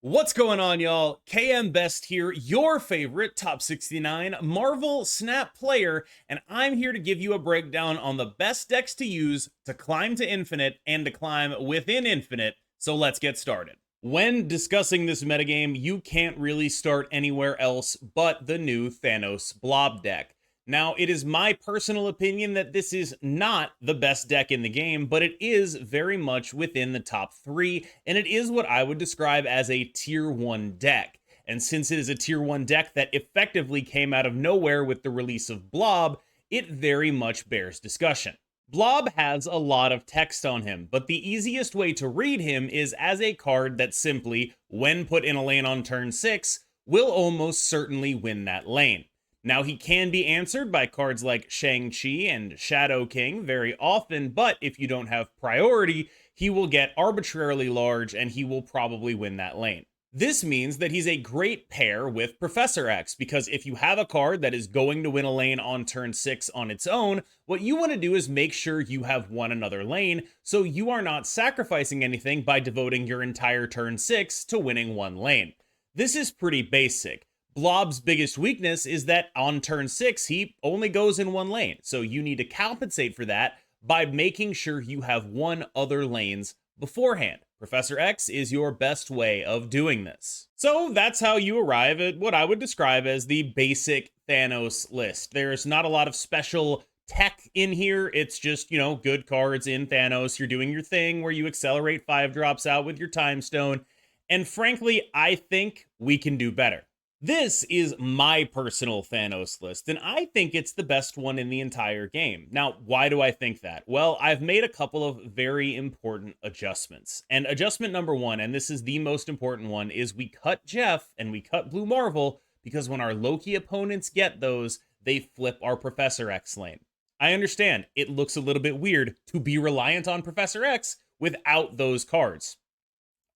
What's going on, y'all? KMBest here, your favorite top 69 Marvel Snap player, and I'm here to give you a breakdown on the best decks to use to climb to infinite and to climb within infinite, so let's get started. When discussing this metagame, you can't really start anywhere else but the new Thanos Blob deck. Now, it is my personal opinion that this is not the best deck in the game, but it is very much within the top 3, and it is what I would describe as a tier 1 deck. And since it is a tier 1 deck that effectively came out of nowhere with the release of Blob, it very much bears discussion. Blob has a lot of text on him, but the easiest way to read him is as a card that simply, when put in a lane on turn 6, will almost certainly win that lane. Now, he can be answered by cards like Shang-Chi and Shadow King very often, but if you don't have priority, he will get arbitrarily large and he will probably win that lane. This means that he's a great pair with Professor X, because if you have a card that is going to win a lane on turn 6 on its own, what you want to do is make sure you have won another lane, so you are not sacrificing anything by devoting your entire turn 6 to winning one lane. This is pretty basic. Blob's biggest weakness is that on turn 6, he only goes in one lane, so you need to compensate for that by making sure you have won other lanes beforehand. Professor X is your best way of doing this. So that's how you arrive at what I would describe as the basic Thanos list. There's not a lot of special tech in here. It's just, good cards in Thanos. You're doing your thing where you accelerate 5-drops out with your time stone. And frankly, I think we can do better. This is my personal Thanos list, and I think it's the best one in the entire game. Now, why do I think that? Well, I've made a couple of very important adjustments. And adjustment number 1, and this is the most important one, is we cut Jeff and we cut Blue Marvel, because when our Loki opponents get those, they flip our Professor X lane. I understand, it looks a little bit weird to be reliant on Professor X without those cards.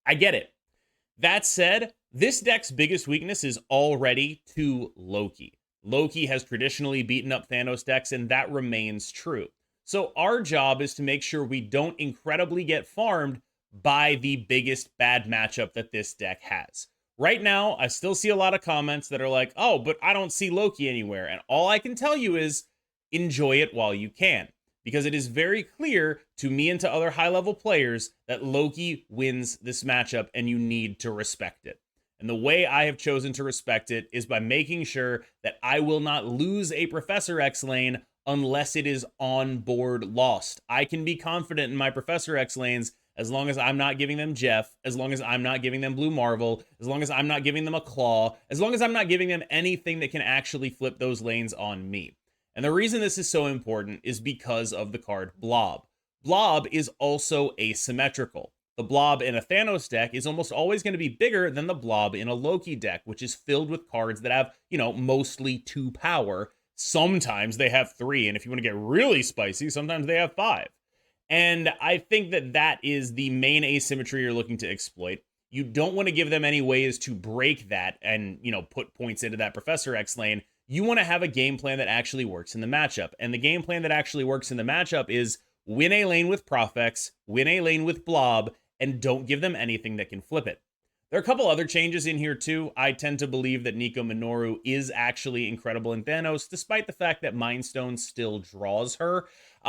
I get it. That said, this deck's biggest weakness is already to Loki. Loki has traditionally beaten up Thanos decks, and that remains true. So our job is to make sure we don't incredibly get farmed by the biggest bad matchup that this deck has. Right now, I still see a lot of comments that are like, oh, but I don't see Loki anywhere. And all I can tell you is enjoy it while you can, because it is very clear to me and to other high-level players that Loki wins this matchup, and you need to respect it. And the way I have chosen to respect it is by making sure that I will not lose a Professor X lane unless it is on board lost. I can be confident in my Professor X lanes as long as I'm not giving them Jeff, as long as I'm not giving them Blue Marvel, as long as I'm not giving them a Claw, as long as I'm not giving them anything that can actually flip those lanes on me. And the reason this is so important is because of the card Blob. Blob is also asymmetrical. The Blob in a Thanos deck is almost always going to be bigger than the Blob in a Loki deck, which is filled with cards that have, mostly 2 power. Sometimes they have 3, and if you want to get really spicy, sometimes they have 5. And I think that that is the main asymmetry you're looking to exploit. You don't want to give them any ways to break that and, put points into that Professor X lane. You want to have a game plan that actually works in the matchup. And the game plan that actually works in the matchup is win a lane with Prof X, win a lane with Blob, and don't give them anything that can flip it. There are a couple other changes in here too. I tend to believe that Nico Minoru is actually incredible in Thanos, despite the fact that Mind Stone still draws her.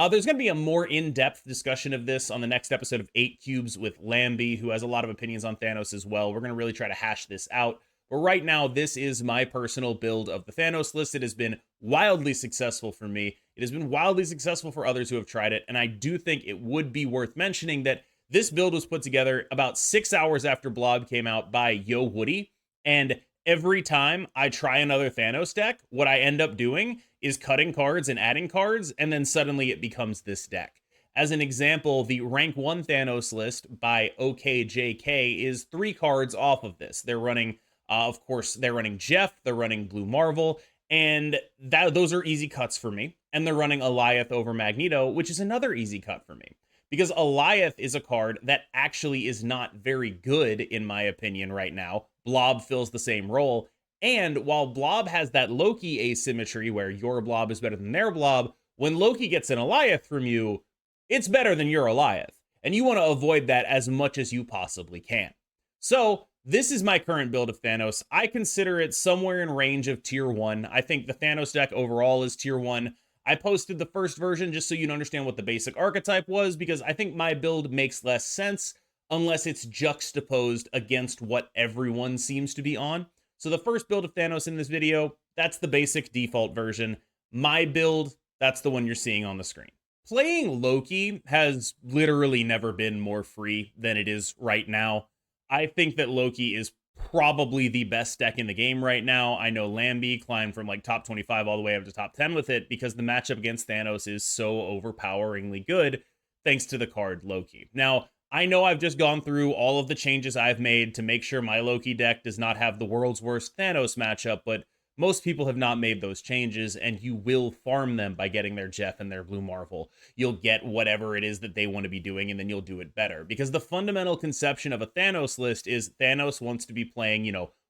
There's going to be a more in-depth discussion of this on the next episode of 8 Cubes with Lambie, who has a lot of opinions on Thanos as well. We're going to really try to hash this out. But right now, this is my personal build of the Thanos list. It has been wildly successful for me. It has been wildly successful for others who have tried it. And I do think it would be worth mentioning that this build was put together about 6 hours after Blob came out by Yo Woody, and every time I try another Thanos deck, what I end up doing is cutting cards and adding cards, and then suddenly it becomes this deck. As an example, the rank 1 Thanos list by OKJK is 3 cards off of this. They're running, of course, they're running Jeff, they're running Blue Marvel, and those are easy cuts for me. And they're running Alioth over Magneto, which is another easy cut for me. Because Alioth is a card that actually is not very good, in my opinion, right now. Blob fills the same role. And while Blob has that Loki asymmetry where your Blob is better than their Blob, when Loki gets an Alioth from you, it's better than your Alioth. And you want to avoid that as much as you possibly can. So This is my current build of Thanos. I consider it somewhere in range of tier 1. I think the Thanos deck overall is tier 1. I posted the first version just so you'd understand what the basic archetype was, because I think my build makes less sense unless it's juxtaposed against what everyone seems to be on. So the first build of Thanos in this video, that's the basic default version. My build, that's the one you're seeing on the screen. Playing Loki has literally never been more free than it is right now. I think that Loki is probably the best deck in the game right now. I know Lambie climbed from like top 25 all the way up to top 10 with it because the matchup against Thanos is so overpoweringly good thanks to the card Loki. Now, I know I've just gone through all of the changes I've made to make sure my Loki deck does not have the world's worst Thanos matchup, but most people have not made those changes, and you will farm them by getting their Jeff and their Blue Marvel. You'll get whatever it is that they want to be doing, and then you'll do it better. Because the fundamental conception of a Thanos list is Thanos wants to be playing,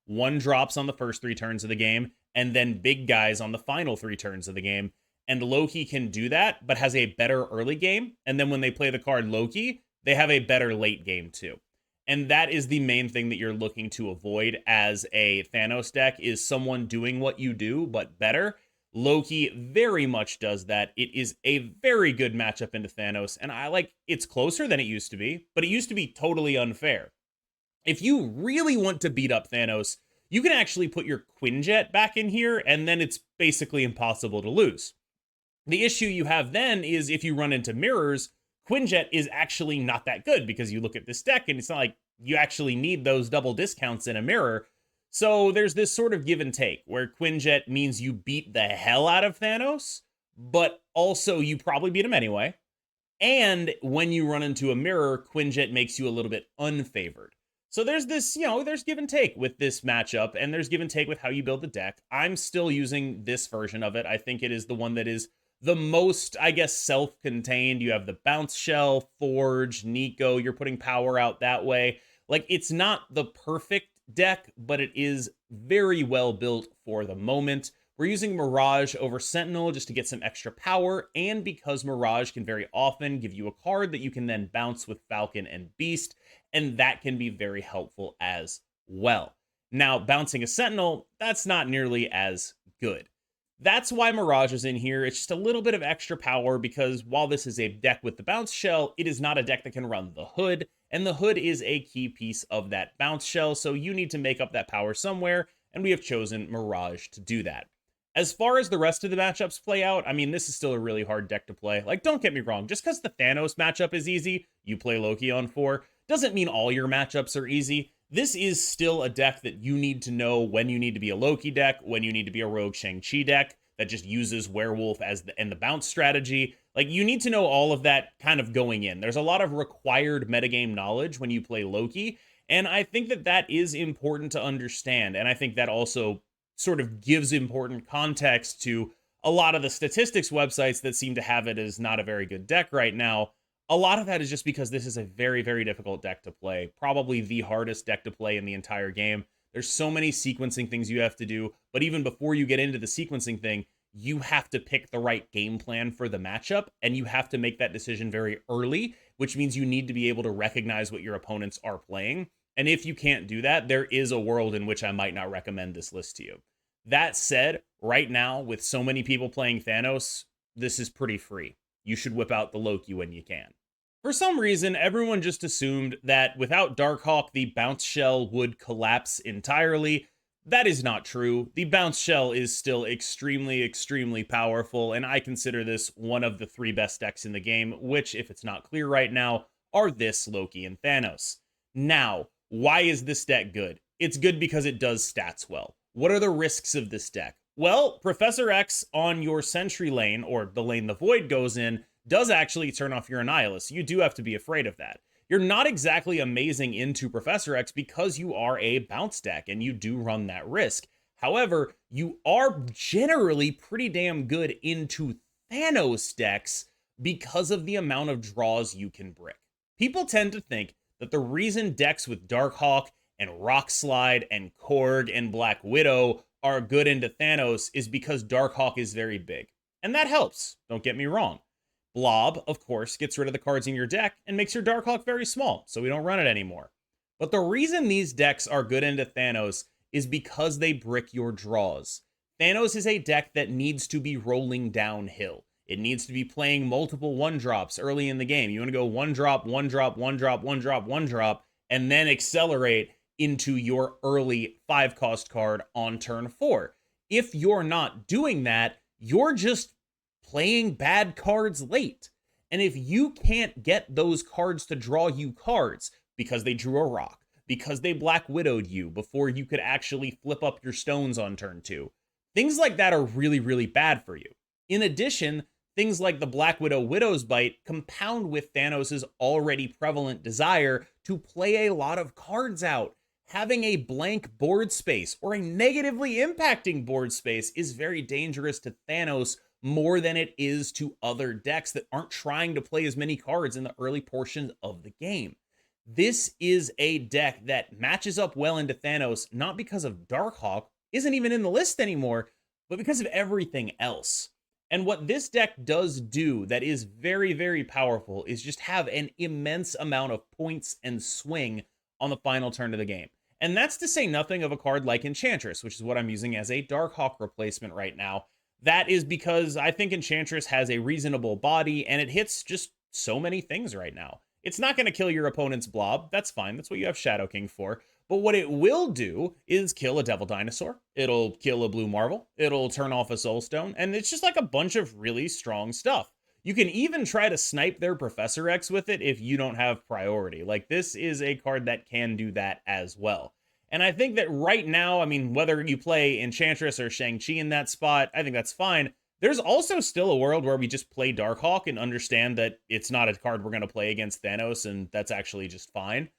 1-drops on the first 3 turns of the game, and then big guys on the final 3 turns of the game. And Loki can do that, but has a better early game. And then when they play the card Loki, they have a better late game too. And that is the main thing that you're looking to avoid as a Thanos deck, is someone doing what you do, but better. Loki very much does that. It is a very good matchup into Thanos, and it's closer than it used to be, but it used to be totally unfair. If you really want to beat up Thanos, you can actually put your Quinjet back in here, and then it's basically impossible to lose. The issue you have then is if you run into mirrors, Quinjet is actually not that good, because you look at this deck and it's not like you actually need those double discounts in a mirror. So there's this sort of give and take where Quinjet means you beat the hell out of Thanos, but also you probably beat him anyway. And when you run into a mirror, Quinjet makes you a little bit unfavored. So there's this, there's give and take with this matchup, and there's give and take with how you build the deck. I'm still using this version of it. I think it is the one that is the most, self-contained. You have the Bounce Shell, Forge, Nico. You're putting power out that way. It's not the perfect deck, but it is very well built for the moment. We're using Mirage over Sentinel just to get some extra power, and because Mirage can very often give you a card that you can then bounce with Falcon and Beast, and that can be very helpful as well. Now, bouncing a Sentinel, that's not nearly as good. That's why Mirage is in here. It's just a little bit of extra power, because while this is a deck with the Bounce Shell, it is not a deck that can run the Hood, and the Hood is a key piece of that Bounce Shell, so you need to make up that power somewhere, and we have chosen Mirage to do that. As far as the rest of the matchups play out, this is still a really hard deck to play. Don't get me wrong, just because the Thanos matchup is easy, you play Loki on 4, doesn't mean all your matchups are easy. This is still a deck that you need to know when you need to be a Loki deck, when you need to be a Rogue Shang-Chi deck that just uses Werewolf as the bounce strategy. You need to know all of that kind of going in. There's a lot of required metagame knowledge when you play Loki, and I think that that is important to understand, and I think that also sort of gives important context to a lot of the statistics websites that seem to have it as not a very good deck right now. A lot of that is just because this is a very, very difficult deck to play. Probably the hardest deck to play in the entire game. There's so many sequencing things you have to do, but even before you get into the sequencing thing, you have to pick the right game plan for the matchup, and you have to make that decision very early, which means you need to be able to recognize what your opponents are playing. And if you can't do that, there is a world in which I might not recommend this list to you. That said, right now, with so many people playing Thanos, this is pretty free. You should whip out the Loki when you can. For some reason, everyone just assumed that without Darkhawk, the Bounce Shell would collapse entirely. That is not true. The Bounce Shell is still extremely, extremely powerful, and I consider this one of the 3 best decks in the game, which, if it's not clear right now, are this, Loki, and Thanos. Now, why is this deck good? It's good because it does stats well. What are the risks of this deck? Well, Professor X on your Sentry lane, or the lane the Void goes in, does actually turn off your Annihilus. You do have to be afraid of that. You're not exactly amazing into Professor X because you are a bounce deck, and you do run that risk. However, you are generally pretty damn good into Thanos decks because of the amount of draws you can brick. People tend to think that the reason decks with Darkhawk and Rockslide and Korg and Black Widow are good into Thanos is because Darkhawk is very big. And that helps, don't get me wrong. Blob, of course, gets rid of the cards in your deck and makes your Darkhawk very small, so we don't run it anymore. But the reason these decks are good into Thanos is because they brick your draws. Thanos is a deck that needs to be rolling downhill. It needs to be playing multiple 1-drops early in the game. You want to go 1-drop, 1-drop, 1-drop, 1-drop, 1-drop, and then accelerate into your early 5-cost card on turn 4. If you're not doing that, you're just playing bad cards late. And if you can't get those cards to draw you cards because they drew a rock, because they Black Widowed you before you could actually flip up your stones on turn 2, things like that are really, really bad for you. In addition, things like the Black Widow Widow's Bite compound with Thanos' already prevalent desire to play a lot of cards out. Having a blank board space or a negatively impacting board space is very dangerous to Thanos, more than it is to other decks that aren't trying to play as many cards in the early portions of the game. This is a deck that matches up well into Thanos, not because of LeechHawk, isn't even in the list anymore, but because of everything else. And what this deck does do that is very, very powerful is just have an immense amount of points and swing on the final turn of the game. And that's to say nothing of a card like Enchantress, which is what I'm using as a LeechHawk replacement right now. That is because I think Enchantress has a reasonable body and it hits just so many things right now. It's not going to kill your opponent's blob. That's fine. That's what you have Shadow King for. But what it will do is kill a Devil Dinosaur. It'll kill a Blue Marvel. It'll turn off a Soul Stone. And it's just like a bunch of really strong stuff. You can even try to snipe their Professor X with it if you don't have priority. Like, this is a card that can do that as well. And I think that right now, I mean, whether you play Enchantress or Shang-Chi in that spot, I think that's fine. There's also still a world where we just play LeechHawk and understand that it's not a card we're going to play against Thanos, and that's actually just fine.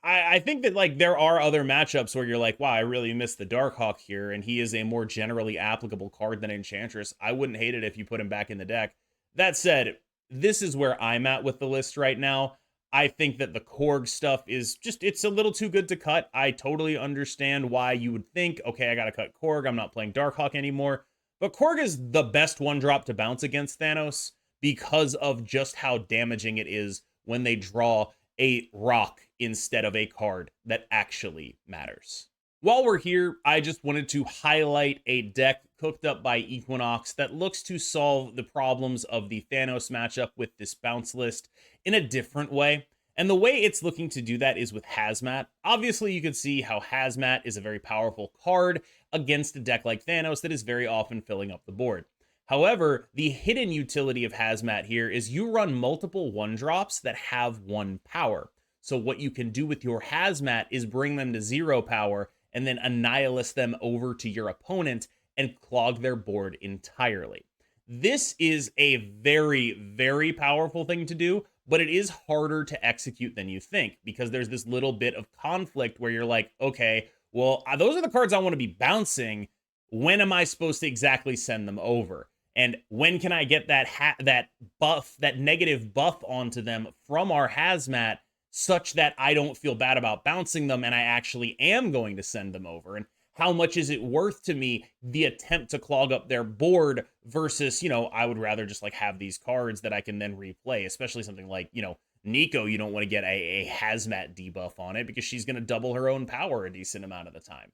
I think that, like, there are other matchups where you're like, wow, I really miss the LeechHawk here, and he is a more generally applicable card than Enchantress. I wouldn't hate it if you put him back in the deck. That said, this is where I'm at with the list right now. I think that the Korg stuff is just, it's a little too good to cut. I totally understand why you would think, okay, I got to cut Korg. I'm not playing LeechHawk anymore. But Korg is the best 1-drop to bounce against Thanos because of just how damaging it is when they draw a rock instead of a card that actually matters. While we're here, I just wanted to highlight a deck cooked up by Equinox that looks to solve the problems of the Thanos matchup with this bounce list in a different way. And the way it's looking to do that is with Hazmat. Obviously, you can see how Hazmat is a very powerful card against a deck like Thanos that is very often filling up the board. However, the hidden utility of Hazmat here is you run multiple 1-drops that have 1 power. So what you can do with your Hazmat is bring them to 0 power and then annihilate them over to your opponent and clog their board entirely. This is a very, very powerful thing to do, but it is harder to execute than you think because there's this little bit of conflict where you're like, okay, well, those are the cards I want to be bouncing. When am I supposed to exactly send them over? And when can I get that buff, that negative buff onto them from our Hazmat such that I don't feel bad about bouncing them and I actually am going to send them over? And how much is it worth to me, the attempt to clog up their board versus, you know, I would rather just like have these cards that I can then replay, especially something like, you know, Nico, you don't want to get a Hazmat debuff on it because she's going to double her own power a decent amount of the time.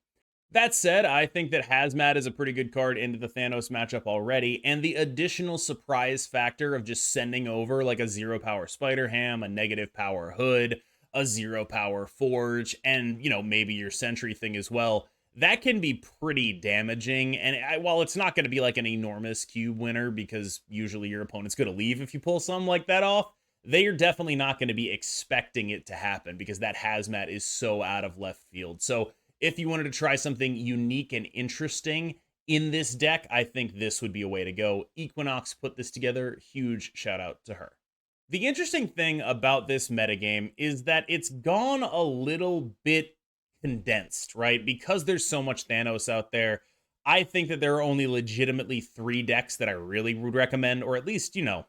That said, I think that Hazmat is a pretty good card into the Thanos matchup already, and the additional surprise factor of just sending over like a 0 power Spider Ham, a negative power Hood, a 0 power Forge, and, you know, maybe your Sentry thing as well, that can be pretty damaging. And while it's not going to be like an enormous cube winner because usually your opponent's going to leave if you pull something like that off, they are definitely not going to be expecting it to happen because that Hazmat is so out of left field. So if you wanted to try something unique and interesting in this deck, I think this would be a way to go. Equinox put this together. Huge shout out to her. The interesting thing about this metagame is that it's gone a little bit condensed, right? Because there's so much Thanos out there, I think that there are only legitimately 3 decks that I really would recommend, or at least, you know,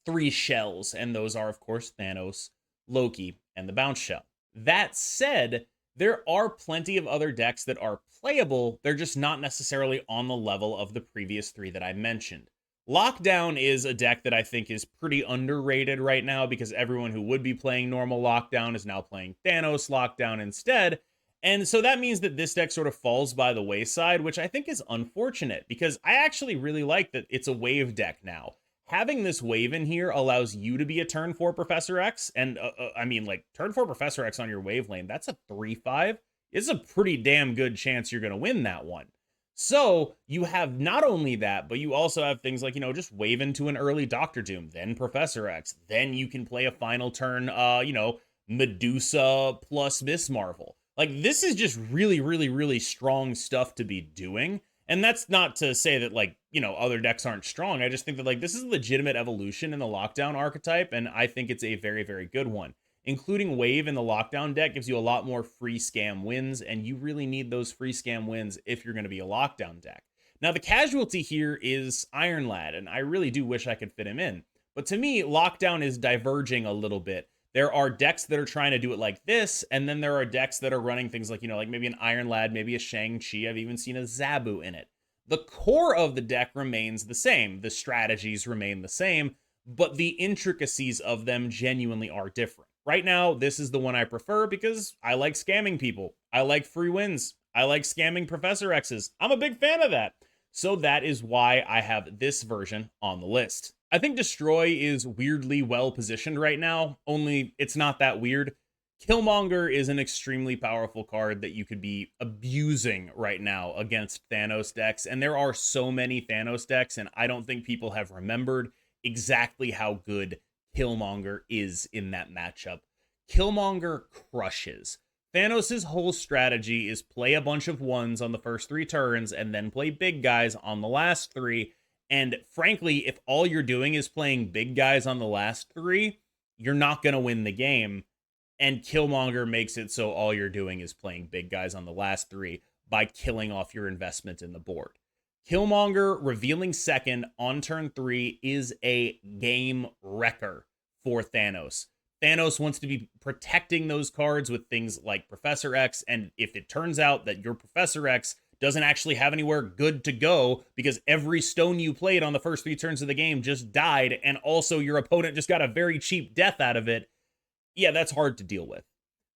3 shells. And those are, of course, Thanos, Loki, and the Bounce Shell. That said, there are plenty of other decks that are playable. They're just not necessarily on the level of the previous 3 that I mentioned. Lockdown is a deck that I think is pretty underrated right now because everyone who would be playing normal Lockdown is now playing Thanos Lockdown instead. And so that means that this deck sort of falls by the wayside, which I think is unfortunate because I actually really like that it's a wave deck now. Having this wave in here allows you to be a turn 4 Professor X. And I mean, like, turn 4 Professor X on your wave lane, that's a 3-5. It's a pretty damn good chance you're going to win that one. So you have not only that, but you also have things like, just wave into an early Doctor Doom, then Professor X. Then you can play a final turn, Medusa plus Miss Marvel. Like, this is just really, really, really strong stuff to be doing. And that's not to say that, like, other decks aren't strong. I just think that, like, this is a legitimate evolution in the Lockdown archetype, and I think it's a very, very good one. Including Wave in the Lockdown deck gives you a lot more free scam wins, and you really need those free scam wins if you're going to be a Lockdown deck. Now, the casualty here is Iron Lad, and I really do wish I could fit him in. But to me, Lockdown is diverging a little bit. There are decks that are trying to do it like this, and then there are decks that are running things like, like maybe an Iron Lad, maybe a Shang-Chi. I've even seen a Zabu in it. The core of the deck remains the same. The strategies remain the same, but the intricacies of them genuinely are different. Right now, this is the one I prefer because I like scamming people. I like free wins. I like scamming Professor X's. I'm a big fan of that. So that is why I have this version on the list. I think Destroy is weirdly well positioned right now, only it's not that weird. Killmonger is an extremely powerful card that you could be abusing right now against Thanos decks, and there are so many Thanos decks, and I don't think people have remembered exactly how good Killmonger is in that matchup. Killmonger crushes. Thanos' whole strategy is play a bunch of ones on the first 3 turns and then play big guys on the last 3. And frankly, if all you're doing is playing big guys on the last 3, you're not going to win the game. And Killmonger makes it so all you're doing is playing big guys on the last 3 by killing off your investment in the board. Killmonger revealing second on turn 3 is a game wrecker for Thanos. Thanos wants to be protecting those cards with things like Professor X, and if it turns out that your Professor X doesn't actually have anywhere good to go because every stone you played on the first 3 turns of the game just died, and also your opponent just got a very cheap death out of it, yeah, that's hard to deal with.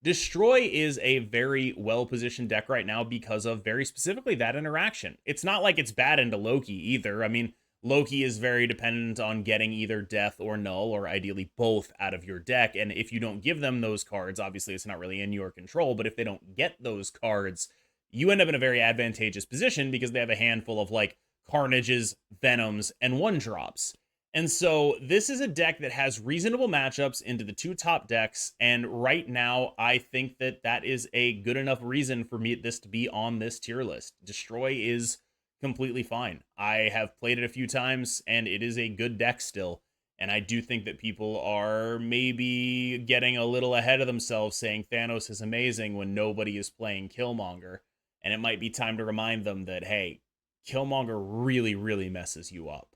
Destroy is a very well-positioned deck right now because of very specifically that interaction. It's not like it's bad into Loki either. I mean, Loki is very dependent on getting either death or null, or ideally both, out of your deck. And if you don't give them those cards, obviously it's not really in your control, but if they don't get those cards, you end up in a very advantageous position because they have a handful of like Carnages, Venoms, and 1-drops. And so this is a deck that has reasonable matchups into the 2 top decks, and right now I think that that is a good enough reason for this to be on this tier list. Destroy is completely fine. I have played it a few times, and it is a good deck still, and I do think that people are maybe getting a little ahead of themselves saying Thanos is amazing when nobody is playing Killmonger, and it might be time to remind them that, hey, Killmonger really, really messes you up.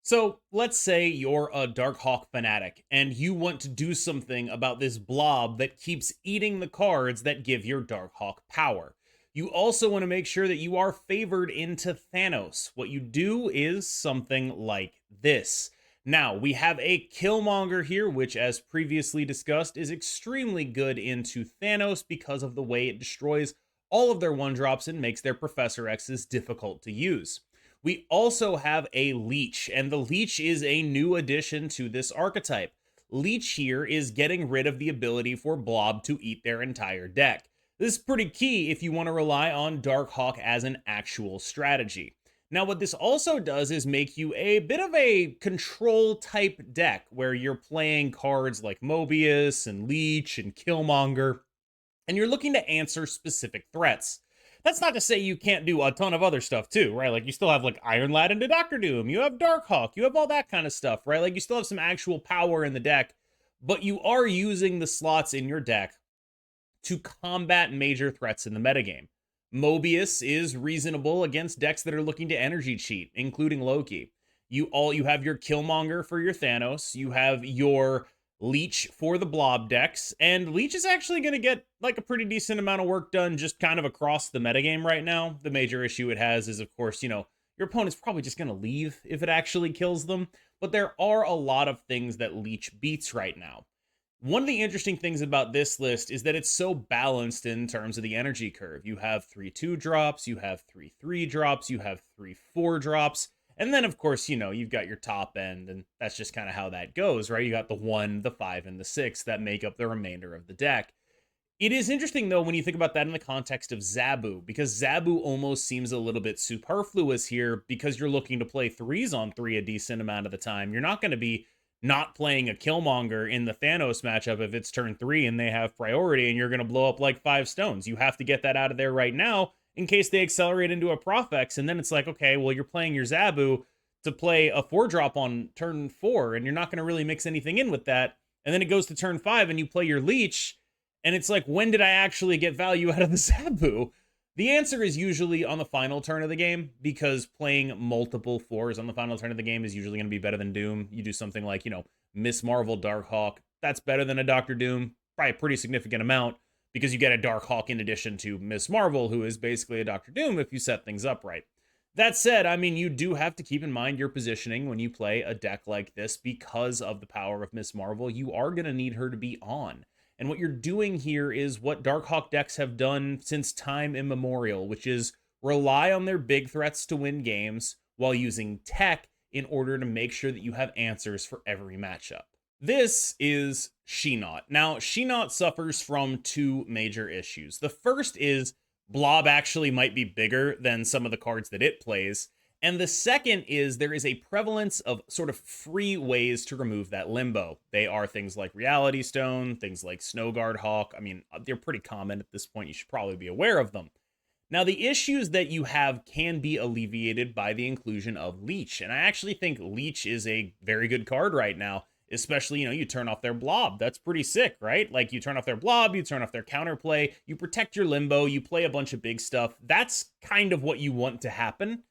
So let's say you're a Darkhawk fanatic and you want to do something about this blob that keeps eating the cards that give your Darkhawk power. You also want to make sure that you are favored into Thanos. What you do is something like this. Now, we have a Killmonger here, which, as previously discussed, is extremely good into Thanos because of the way it destroys all of their 1-drops and makes their Professor X's difficult to use. We also have a Leech, and the Leech is a new addition to this archetype. Leech here is getting rid of the ability for Blob to eat their entire deck. This is pretty key if you want to rely on Darkhawk as an actual strategy. Now, what this also does is make you a bit of a control type deck where you're playing cards like Mobius and Leech and Killmonger, and you're looking to answer specific threats. That's not to say you can't do a ton of other stuff too, right? Like you still have like Iron Lad into Doctor Doom, you have Darkhawk, you have all that kind of stuff, right? Like you still have some actual power in the deck, but you are using the slots in your deck to combat major threats in the metagame. Mobius is reasonable against decks that are looking to energy cheat, including Loki. You have your Killmonger for your Thanos, you have your Leech for the Blob decks, and Leech is actually going to get like a pretty decent amount of work done just kind of across the metagame right now. The major issue it has is, of course, your your opponent's probably just going to leave if it actually kills them. But there are a lot of things that Leech beats right now. One of the interesting things about this list is that it's so balanced in terms of the energy curve. You have 3/2 drops, you have 3/3 drops, you have 3/4 drops, and then of course, you know, you've got your top end, and that's just kind of how that goes, right? You got the 1, the 5, and the 6 that make up the remainder of the deck. It is interesting, though, when you think about that in the context of Zabu, because Zabu almost seems a little bit superfluous here because you're looking to play 3s on 3 a decent amount of the time. You're not going to be not playing a Killmonger in the Thanos matchup if it's turn 3 and they have priority and you're going to blow up like 5 stones. You have to get that out of there right now in case they accelerate into a Profex, and then it's like, okay, well, you're playing your Zabu to play a 4-drop on turn 4, and you're not going to really mix anything in with that. And then it goes to turn 5 and you play your Leech, and it's like, when did I actually get value out of the Zabu? The answer is usually on the final turn of the game, because playing multiple 4s on the final turn of the game is usually going to be better than Doom. You do something like, you know, Miss Marvel, Darkhawk. That's better than a Dr. Doom by a pretty significant amount, because you get a Darkhawk in addition to Miss Marvel, who is basically a Dr. Doom if you set things up right. That said, I mean, you do have to keep in mind your positioning when you play a deck like this because of the power of Miss Marvel. You are going to need her to be on. And what you're doing here is what Darkhawk decks have done since time immemorial, which is rely on their big threats to win games while using tech in order to make sure that you have answers for every matchup. This is SheNaut. Now, SheNaut suffers from 2 major issues. The first is Blob actually might be bigger than some of the cards that it plays. And the second is there is a prevalence of sort of free ways to remove that limbo. They are things like Reality Stone, things like Snowguard Hawk. I mean, they're pretty common at this point. You should probably be aware of them. Now, the issues that you have can be alleviated by the inclusion of Leech. And I actually think Leech is a very good card right now, especially, you know, you turn off their Blob. That's pretty sick, right? Like, you turn off their Blob, you turn off their counterplay, you protect your limbo, you play a bunch of big stuff. That's kind of what you want to happen.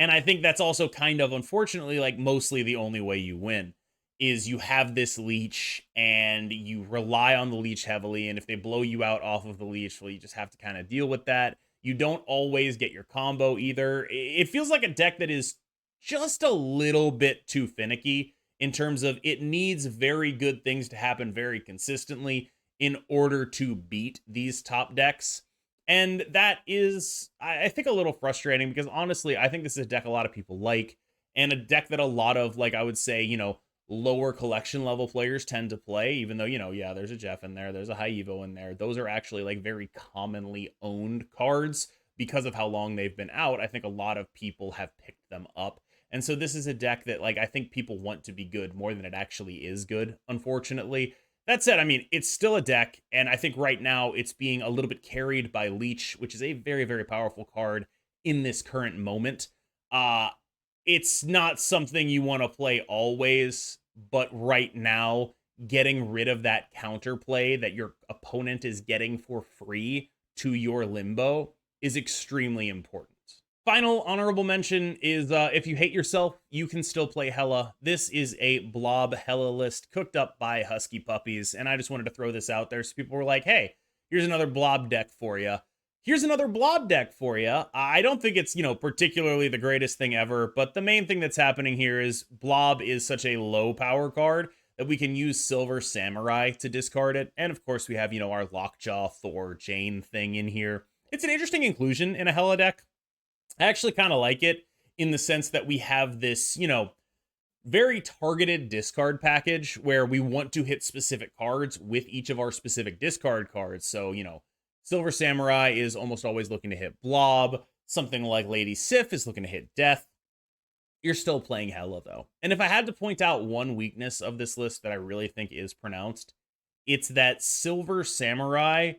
And I think that's also kind of, unfortunately, like mostly the only way you win is you have this Leech and you rely on the Leech heavily. And if they blow you out off of the Leech, well, you just have to kind of deal with that. You don't always get your combo either. It feels like a deck that is just a little bit too finicky in terms of it needs very good things to happen very consistently in order to beat these top decks. And that is, I think, a little frustrating because, honestly, I think this is a deck a lot of people like, and a deck that a lot of, like, I would say, you know, lower collection level players tend to play, even though, you know, yeah, there's a Jeff in there, there's a High Evo in there. Those are actually, like, very commonly owned cards because of how long they've been out. I think a lot of people have picked them up. And so this is a deck that, like, I think people want to be good more than it actually is good, unfortunately. That said, I mean, it's still a deck, and I think right now it's being a little bit carried by Leech, which is a very, very powerful card in this current moment. It's not something you want to play always, but right now, getting rid of that counterplay that your opponent is getting for free to your limbo is extremely important. Final honorable mention is if you hate yourself, you can still play Hela. This is a Blob Hela list cooked up by Husky Puppies, and I just wanted to throw this out there so people were like, hey, here's another Blob deck for you. Here's another Blob deck for you. I don't think it's, you know, particularly the greatest thing ever, but the main thing that's happening here is Blob is such a low power card that we can use Silver Samurai to discard it. And of course we have, you know, our Lockjaw Thor Jane thing in here. It's an interesting inclusion in a Hela deck. I actually kind of like it in the sense that we have this, you know, very targeted discard package where we want to hit specific cards with each of our specific discard cards. So, you know, Silver Samurai is almost always looking to hit Blob. Something like Lady Sif is looking to hit Death. You're still playing Hela, though. And if I had to point out one weakness of this list that I really think is pronounced, it's that Silver Samurai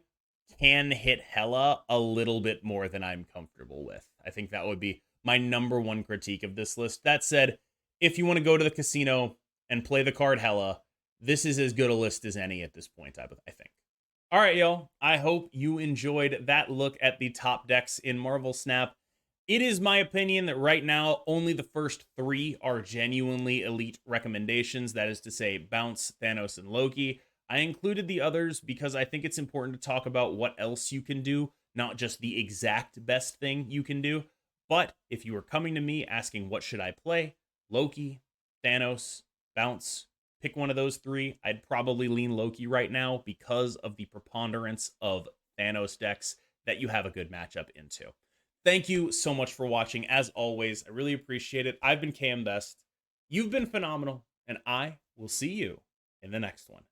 can hit Hela a little bit more than I'm comfortable with. I think that would be my number one critique of this list. That said, if you want to go to the casino and play the card Hela, this is as good a list as any at this point, I think. All right, yo, I hope you enjoyed that look at the top decks in Marvel Snap. It is my opinion that right now, only the first 3 are genuinely elite recommendations. That is to say, Bounce, Thanos, and Loki. I included the others because I think it's important to talk about what else you can do, not just the exact best thing you can do. But if you were coming to me asking what should I play, Loki, Thanos, Bounce, pick one of those three, I'd probably lean Loki right now because of the preponderance of Thanos decks that you have a good matchup into. Thank you so much for watching. As always, I really appreciate it. I've been KMBest. You've been phenomenal, and I will see you in the next one.